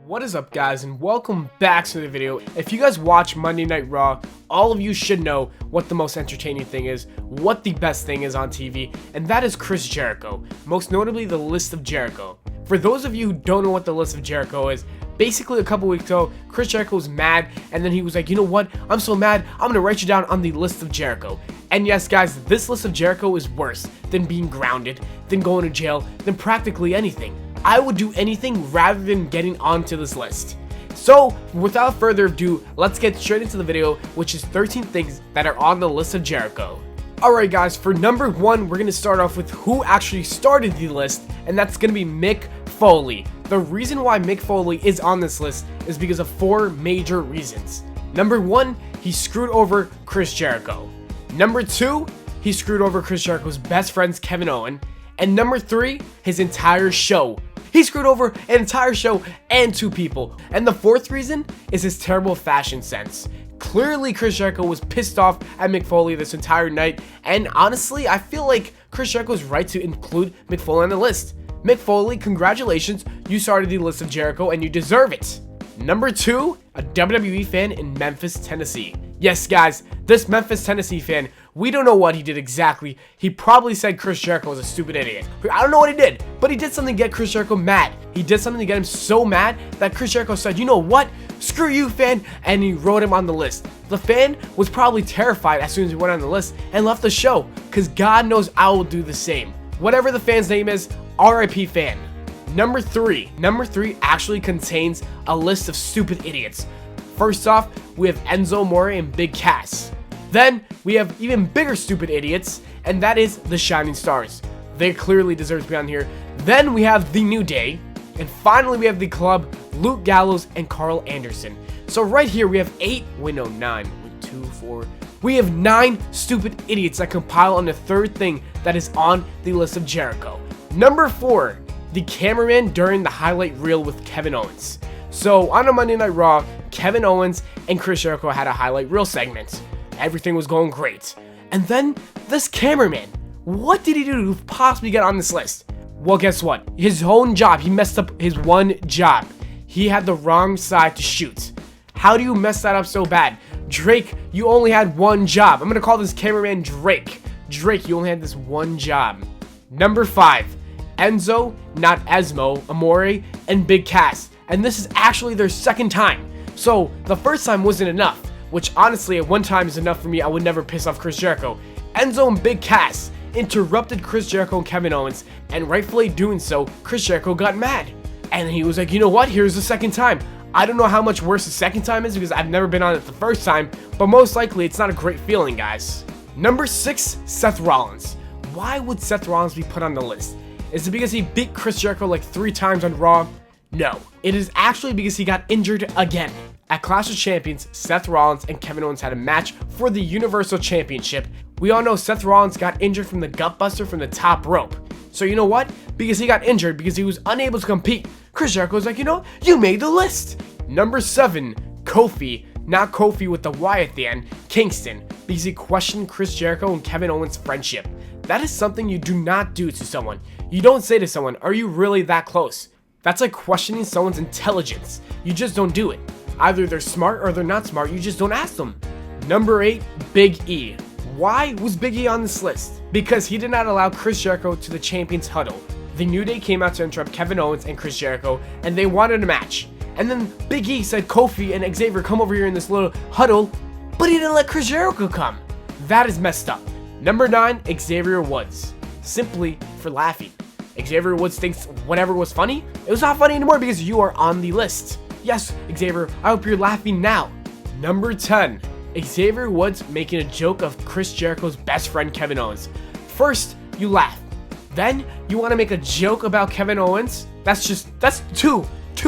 What is up, guys, and welcome back to the video. If you guys watch Monday Night Raw, all of you should know what the most entertaining thing is, what the best thing is on TV, and that is Chris Jericho, most notably the List of Jericho. For those of you who don't know what the List of Jericho is, basically a couple weeks ago, Chris Jericho was mad, and then he was like, you know what, I'm so mad, I'm gonna write you down on the List of Jericho. And yes, guys, this List of Jericho is worse than being grounded, than going to jail, than practically anything. I would do anything rather than getting onto this list. So, without further ado, let's get straight into the video, which is 13 things that are on the List of Jericho. Alright guys, for number 1, we're going to start off with who actually started the list, and that's going to be Mick Foley. The reason why Mick Foley is on this list is because of 4 major reasons. Number 1, he screwed over Chris Jericho. Number 2, he screwed over Chris Jericho's best friends Kevin Owens. And number 3, his entire show. He screwed over an entire show and 2 people. And the 4th reason is his terrible fashion sense. Clearly, Chris Jericho was pissed off at Mick Foley this entire night. And honestly, I feel like Chris Jericho is right to include Mick Foley on the list. Mick Foley, congratulations. You started the List of Jericho and you deserve it. Number 2, a WWE fan in Memphis, Tennessee. Yes, guys, this Memphis, Tennessee fan, we don't know what he did exactly. He probably said Chris Jericho was a stupid idiot. I don't know what he did, but he did something to get Chris Jericho mad. He did something to get him so mad that Chris Jericho said, you know what? Screw you, fan, and he wrote him on the list. The fan was probably terrified as soon as he went on the list and left the show, because God knows I will do the same. Whatever the fan's name is, RIP fan. Number 3 actually contains a list of stupid idiots. First off, we have Enzo Amore and Big Cass. Then we have even bigger stupid idiots, and that is the Shining Stars. They clearly deserve to be on here. Then we have the New Day, and finally we have the Club, Luke Gallows and Carl Anderson. So right here we have 9 stupid idiots that compile on the 3rd thing that is on the List of Jericho. Number 4, the cameraman during the highlight reel with Kevin Owens. So on a Monday Night Raw, Kevin Owens and Chris Jericho had a highlight reel segment. Everything was going great. And then this cameraman, what did he do to possibly get on this list? Well, guess what? His own job. He messed up his one job. He had the wrong side to shoot. How do you mess that up so bad? Drake, you only had one job. I'm going to call this cameraman Drake. Drake, you only had this one job. Number 5, Enzo, not Esmo, Amore, and Big Cass. And this is actually their 2nd time. So the first time wasn't enough, which honestly at one time is enough for me. I would never piss off Chris Jericho. Enzo and Big Cass interrupted Chris Jericho and Kevin Owens, and rightfully doing so, Chris Jericho got mad. And he was like, you know what, here's the 2nd time. I don't know how much worse the 2nd time is because I've never been on it the 1st time, but most likely it's not a great feeling, guys. Number 6, Seth Rollins. Why would Seth Rollins be put on the list? Is it because he beat Chris Jericho like 3 times on Raw? No, it is actually because he got injured again. At Clash of Champions, Seth Rollins and Kevin Owens had a match for the Universal Championship. We all know Seth Rollins got injured from the gutbuster from the top rope. So you know what? Because he got injured, because he was unable to compete, Chris Jericho was like, you know, you made the list. Number 7, Kofi, not Kofi with the Y at the end, Kingston, because he questioned Chris Jericho and Kevin Owens' friendship. That is something you do not do to someone. You don't say to someone, are you really that close? That's like questioning someone's intelligence. You just don't do it. Either they're smart or they're not smart, you just don't ask them. Number 8, Big E. Why was Big E on this list? Because he did not allow Chris Jericho to the Champions Huddle. The New Day came out to interrupt Kevin Owens and Chris Jericho, and they wanted a match. And then Big E said Kofi and Xavier come over here in this little huddle, but he didn't let Chris Jericho come. That is messed up. Number 9, Xavier Woods. Simply for laughing. Xavier Woods thinks whatever was funny, it was not funny anymore because you are on the list. Yes, Xavier, I hope you're laughing now. Number 10, Xavier Woods making a joke of Chris Jericho's best friend Kevin Owens. First, you laugh. Then, you want to make a joke about Kevin Owens? That's 2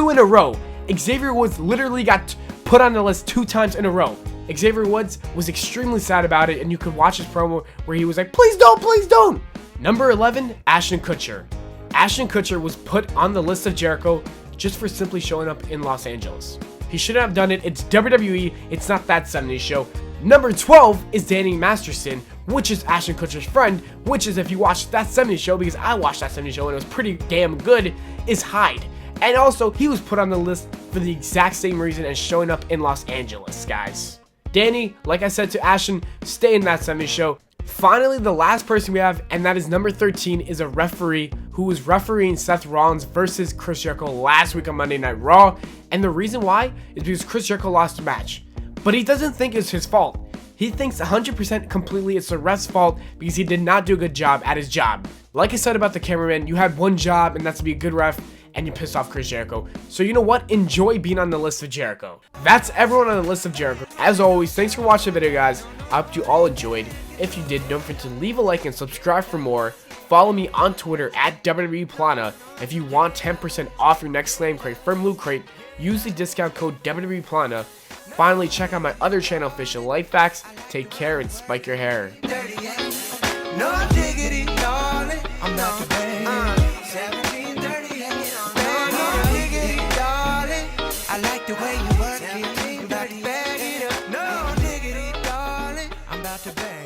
in a row. Xavier Woods literally got put on the list 2 times in a row. Xavier Woods was extremely sad about it, and you could watch his promo where he was like, please don't, please don't. Number 11, Ashton Kutcher. Ashton Kutcher was put on the List of Jericho just for simply showing up in Los Angeles. He shouldn't have done it. It's WWE. It's not that 70s show. Number 12 is Danny Masterson, which is Ashton Kutcher's friend, which is, if you watched that 70s show, because I watched that 70s show and it was pretty damn good, is Hyde. And also, he was put on the list for the exact same reason as showing up in Los Angeles, guys. Danny, like I said to Ashton, stay in that semi-show. Finally, the last person we have, and that is number 13, is a referee who was refereeing Seth Rollins versus Chris Jericho last week on Monday Night Raw. And the reason why is because Chris Jericho lost the match. But he doesn't think it's his fault. He thinks 100% completely it's the ref's fault because he did not do a good job at his job. Like I said about the cameraman, you had one job, and that's to be a good ref, and you pissed off Chris Jericho. So you know what? Enjoy being on the List of Jericho. That's everyone on the List of Jericho. As always, thanks for watching the video, guys. I hope you all enjoyed. If you did, don't forget to leave a like and subscribe for more. Follow me on Twitter at WWE Pllana. If you want 10% off your next Slam Crate from Loot Crate, use the discount code WWE Pllana. Finally, check out my other channel, Official Life Facts. Take care and spike your hair. No diggity, darling. I'm not the bad. 1738. No diggity, darling. I like the way you work it. You got to bag it up. No diggity, darling. I'm about to bag.